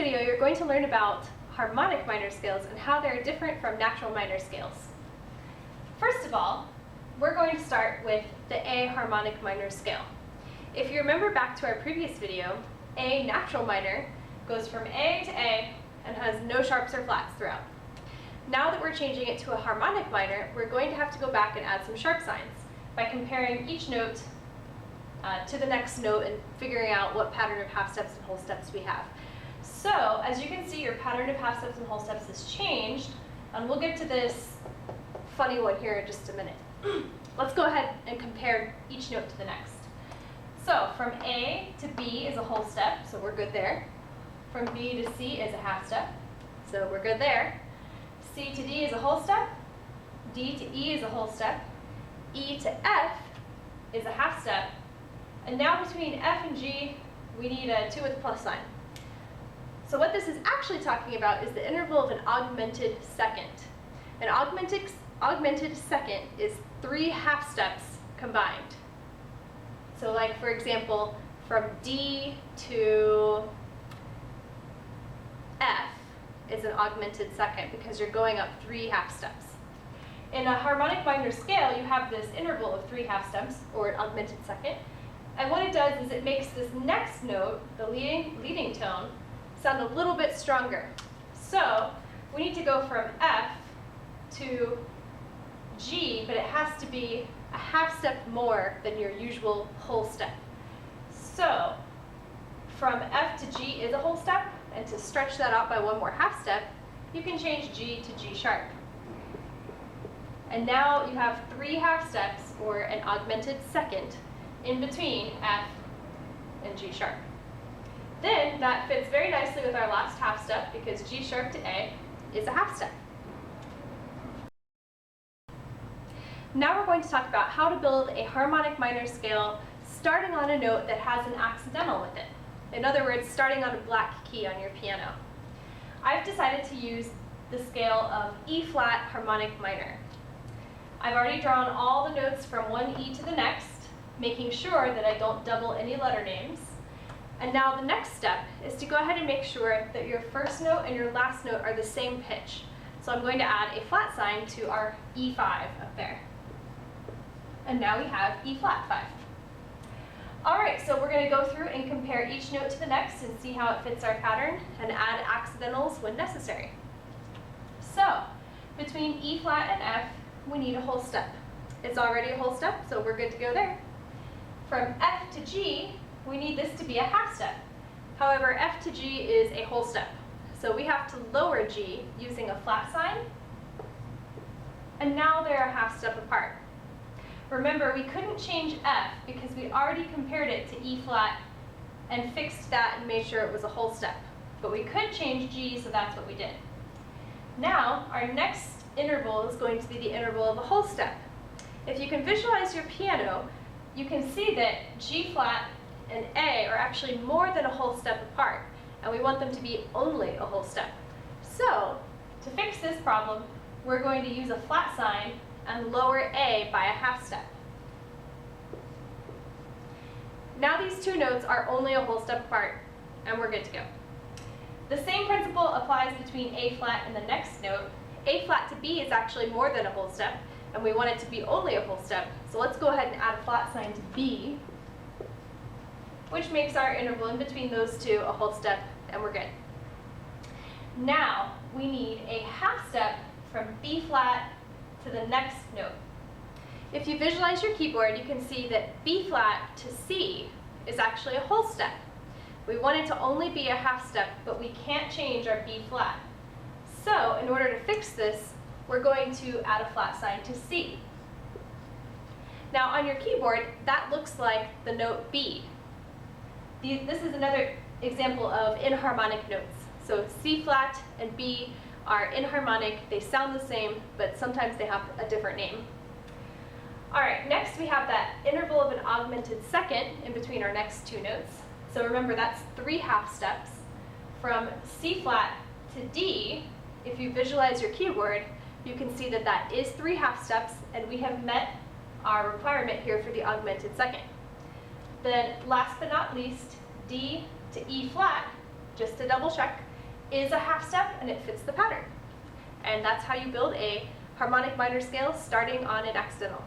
video, you're going to learn about harmonic minor scales and how they're different from natural minor scales. First of all, we're going to start with the A harmonic minor scale. If you remember back to our previous video, A natural minor goes from A to A and has no sharps or flats throughout. Now that we're changing it to a harmonic minor, we're going to have to go back and add some sharp signs by comparing each note to the next note and figuring out what pattern of half steps and whole steps we have. So, as you can see, your pattern of half steps and whole steps has changed, and we'll get to this funny one here in just a minute. Let's go ahead and compare each note to the next. So, from A to B is a whole step, so we're good there. From B to C is a half step, so we're good there. C to D is a whole step. D to E is a whole step. E to F is a half step. And now between F and G, we need a 2 with a plus sign. So what this is actually talking about is the interval of an augmented second. An augmented second is 3 half steps combined. So like, for example, from D to F is an augmented second because you're going up 3 half steps. In a harmonic minor scale, you have this interval of 3 half steps, or an augmented second. And what it does is it makes this next note, the leading tone, sound a little bit stronger. So we need to go from F to G, but it has to be a half step more than your usual whole step. So from F to G is a whole step, and to stretch that out by 1 more half step, you can change G to G sharp. And now you have 3 half steps, or an augmented second, in between F and G sharp. Then that fits very nicely with our last half step because G sharp to A is a half step. Now we're going to talk about how to build a harmonic minor scale starting on a note that has an accidental with it. In other words, starting on a black key on your piano. I've decided to use the scale of E flat harmonic minor. I've already drawn all the notes from one E to the next, making sure that I don't double any letter names. And now the next step is to go ahead and make sure that your first note and your last note are the same pitch. So I'm going to add a flat sign to our E5 up there. And now we have E flat 5. Alright, so we're going to go through and compare each note to the next and see how it fits our pattern and add accidentals when necessary. So, between E flat and F, we need a whole step. It's already a whole step, so we're good to go there. From F to G, we need this to be a half step. However, F to G is a whole step. So we have to lower G using a flat sign. And now they're a half step apart. Remember, we couldn't change F because we already compared it to E flat and fixed that and made sure it was a whole step. But we could change G, so that's what we did. Now, our next interval is going to be the interval of a whole step. If you can visualize your piano, you can see that G flat and A are actually more than a whole step apart, and we want them to be only a whole step. So, to fix this problem, we're going to use a flat sign and lower A by a half step. Now these two notes are only a whole step apart, and we're good to go. The same principle applies between A flat and the next note. A flat to B is actually more than a whole step, and we want it to be only a whole step. So let's go ahead and add a flat sign to B, which makes our interval in between those two a whole step, and we're good. Now we need a half step from B flat to the next note. If you visualize your keyboard, you can see that B flat to C is actually a whole step. We want it to only be a half step, but we can't change our B flat. So in order to fix this, we're going to add a flat sign to C. Now on your keyboard, that looks like the note B. This is another example of inharmonic notes. So C flat and B are inharmonic. They sound the same, but sometimes they have a different name. Alright, next we have that interval of an augmented second in between our next two notes. So remember, that's 3 half steps. From C flat to D, if you visualize your keyboard, you can see that that is 3 half steps, and we have met our requirement here for the augmented second. Then last but not least, D to E flat, just to double check, is a half step and it fits the pattern. And that's how you build a harmonic minor scale starting on an accidental.